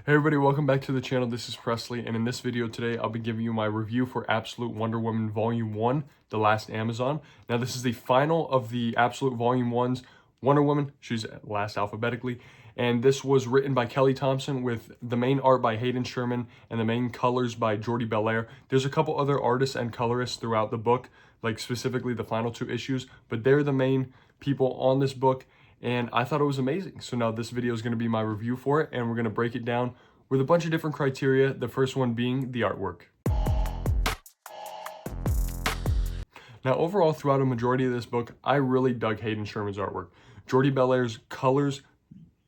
Hey everybody, welcome back to the channel. This is Presley, and in this video today, I'll be giving you my review for Absolute Wonder Woman Volume 1, The Last Amazon. Now, this is the final of the Absolute Volume 1's Wonder Woman. She's last alphabetically, and this was written by Kelly Thompson with the main art by Hayden Sherman and the main colors by Jordie Bellaire. There's a couple other artists and colorists throughout the book, like specifically the final two issues, but they're the main people on this book. And I thought it was amazing. So now this video is going to be my review for it, and we're going to break it down with a bunch of different criteria, the first one being the artwork. Now overall, throughout a majority of this book, I really dug Hayden Sherman's artwork. Jordie Bellaire's colors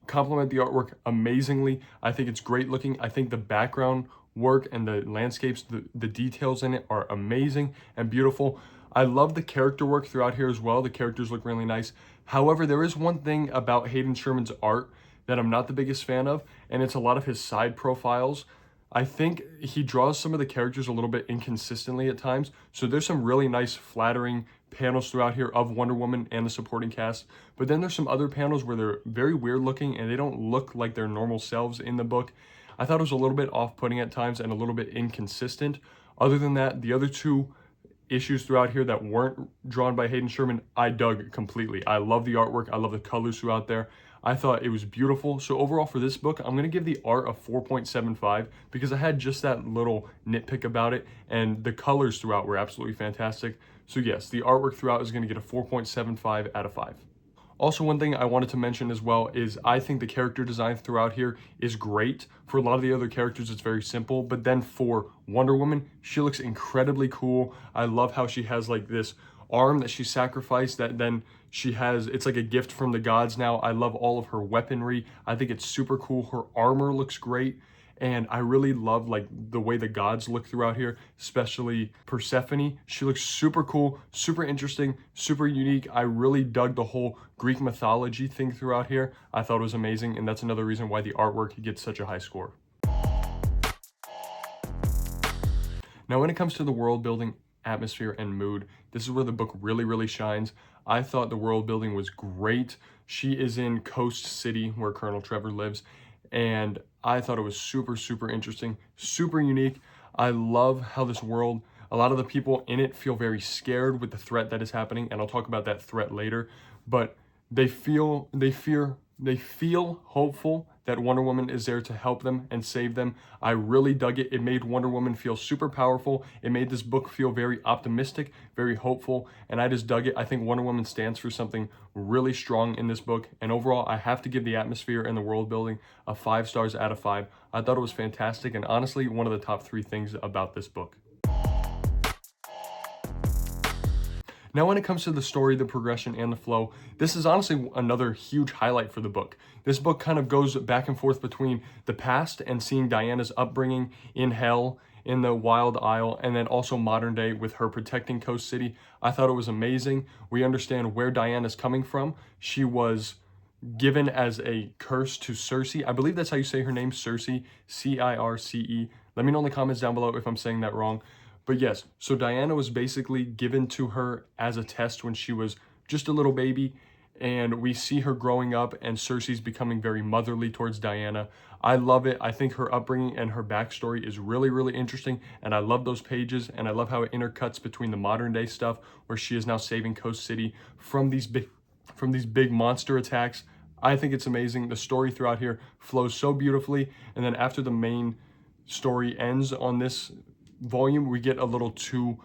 complement the artwork amazingly. I think it's great looking. I think the background work and the landscapes, the details in it are amazing and beautiful. I love the character work throughout here as well. The characters look really nice. However, there is one thing about Hayden Sherman's art that I'm not the biggest fan of, and it's a lot of his side profiles. I think he draws some of the characters a little bit inconsistently at times. So there's some really nice flattering panels throughout here of Wonder Woman and the supporting cast. But then there's some other panels where they're very weird looking and they don't look like their normal selves in the book. I thought it was a little bit off-putting at times and a little bit inconsistent. Other than that, the other two issues throughout here that weren't drawn by Hayden Sherman, I dug completely. I love the artwork. I love the colors throughout there. I thought it was beautiful. So overall for this book, I'm going to give the art a 4.75 because I had just that little nitpick about it, and the colors throughout were absolutely fantastic. So yes, the artwork throughout is going to get a 4.75 out of 5. Also, one thing I wanted to mention as well is I think the character design throughout here is great. For a lot of the other characters, it's very simple, but then for Wonder Woman, she looks incredibly cool. I love how she has like this arm that she sacrificed that then she has, it's like a gift from the gods now. I love all of her weaponry. I think it's super cool. Her armor looks great. And I really love like the way the gods look throughout here, especially Persephone. She looks super cool, super interesting, super unique. I really dug the whole Greek mythology thing throughout here. I thought it was amazing, and that's another reason why the artwork gets such a high score. Now, when it comes to the world building, atmosphere, and mood, this is where the book really shines. I thought the world building was great. She is in Coast City, where Colonel Trevor lives, and I thought it was super interesting, super unique. I love how this world, a lot of the people in it feel very scared with the threat that is happening, and I'll talk about that threat later, but they feel hopeful that Wonder Woman is there to help them and save them. I really dug it. It made Wonder Woman feel super powerful. It made this book feel very optimistic, very hopeful, and I just dug it. I think Wonder Woman stands for something really strong in this book, and overall, I have to give the atmosphere and the world building a 5 stars out of 5. I thought it was fantastic, and honestly, one of the top 3 things about this book. Now, when it comes to the story, the progression, and the flow, this is honestly another huge highlight for the book. This book kind of goes back and forth between the past and seeing Diana's upbringing in Hell, in the Wild Isle, and then also modern day with her protecting Coast City. I thought it was amazing. We understand where Diana's coming from. She was given as a curse to Circe. I believe that's how you say her name, Circe, C-I-R-C-E. Let me know in the comments down below if I'm saying that wrong. But yes, so Diana was basically given to her as a test when she was just a little baby, and we see her growing up, and Circe's becoming very motherly towards Diana. I love it. I think her upbringing and her backstory is really interesting, and I love those pages, and I love how it intercuts between the modern day stuff where she is now saving Coast City from these big monster attacks. I think it's amazing. The story throughout here flows so beautifully, and then after the main story ends on this volume, we get a little two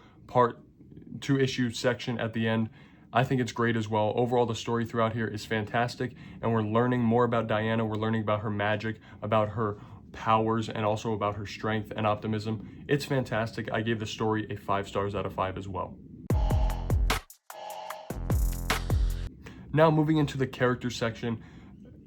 issue section at the end. I think it's great as well. Overall, the story throughout here is fantastic, and we're learning more about Diana. We're learning about her magic, about her powers, and also about her strength and optimism. It's fantastic. I gave the story a 5 stars out of 5 as well. Now, moving into the character section,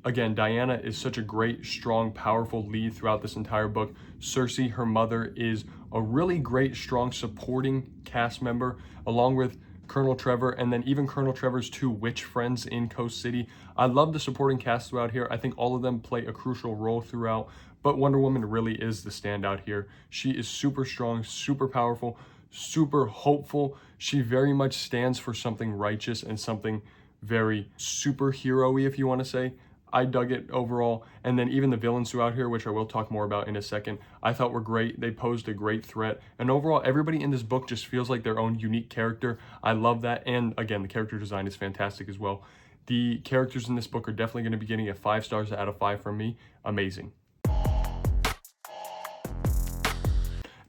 again, Diana is such a great, strong, powerful lead throughout this entire book. Circe, her mother, is a really great, strong, supporting cast member, along with Colonel Trevor, and then even Colonel Trevor's 2 witch friends in Coast City. I love the supporting cast throughout here. I think all of them play a crucial role throughout, but Wonder Woman really is the standout here. She is super strong, super powerful, super hopeful. She very much stands for something righteous and something very superhero-y, if you want to say. I dug it overall. And then even the villains throughout here, which I will talk more about in a second, I thought were great. They posed a great threat. And overall, everybody in this book just feels like their own unique character. I love that. And again, the character design is fantastic as well. The characters in this book are definitely going to be getting a 5 stars out of 5 from me. Amazing.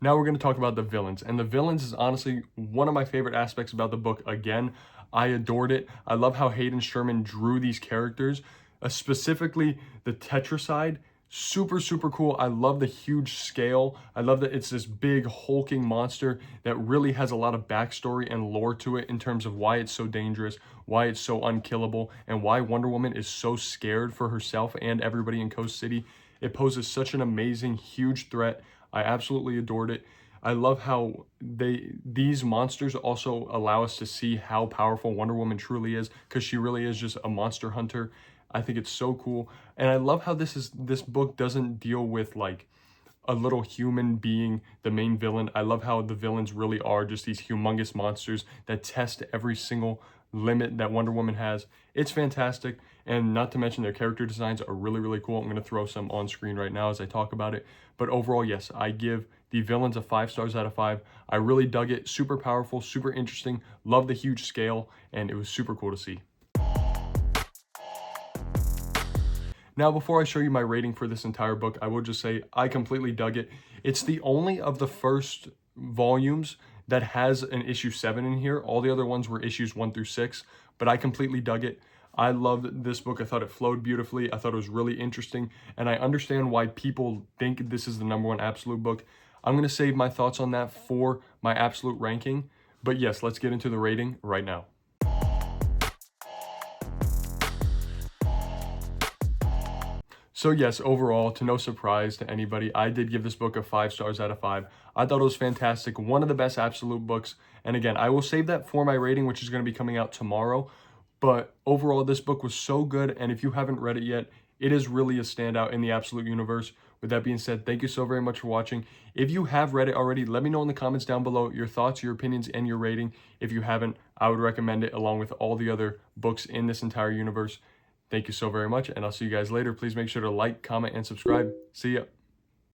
Now we're going to talk about the villains. And the villains is honestly one of my favorite aspects about the book. Again, I adored it. I love how Hayden Sherman drew these characters, specifically the Tetracide. Super, super cool. I love the huge scale. I love that it's this big hulking monster that really has a lot of backstory and lore to it in terms of why it's so dangerous, why it's so unkillable, and why Wonder Woman is so scared for herself and everybody in Coast City. It poses such an amazing, huge threat. I absolutely adored it. I love how these monsters also allow us to see how powerful Wonder Woman truly is, because she really is just a monster hunter. I think it's so cool. And I love how this book doesn't deal with like a little human being the main villain. I love how the villains really are just these humongous monsters that test every single limit that Wonder Woman has. It's fantastic. And not to mention their character designs are really, really cool. I'm going to throw some on screen right now as I talk about it. But overall, yes, I give the villains a 5 stars out of 5. I really dug it. Super powerful, super interesting. Love the huge scale, and it was super cool to see. Now, before I show you my rating for this entire book, I will just say I completely dug it. It's the only of the first volumes that has an issue 7 in here. All the other ones were issues 1 through 6, but I completely dug it. I loved this book. I thought it flowed beautifully. I thought it was really interesting, and I understand why people think this is the #1 absolute book. I'm going to save my thoughts on that for my absolute ranking, but yes, let's get into the rating right now. So yes, overall, to no surprise to anybody, I did give this book a 5 stars out of 5. I thought it was fantastic. One of the best absolute books. And again, I will save that for my rating, which is going to be coming out tomorrow. But overall, this book was so good. And if you haven't read it yet, it is really a standout in the absolute universe. With that being said, thank you so very much for watching. If you have read it already, let me know in the comments down below your thoughts, your opinions, and your rating. If you haven't, I would recommend it along with all the other books in this entire universe. Thank you so very much, and I'll see you guys later. Please make sure to like, comment, and subscribe. See ya.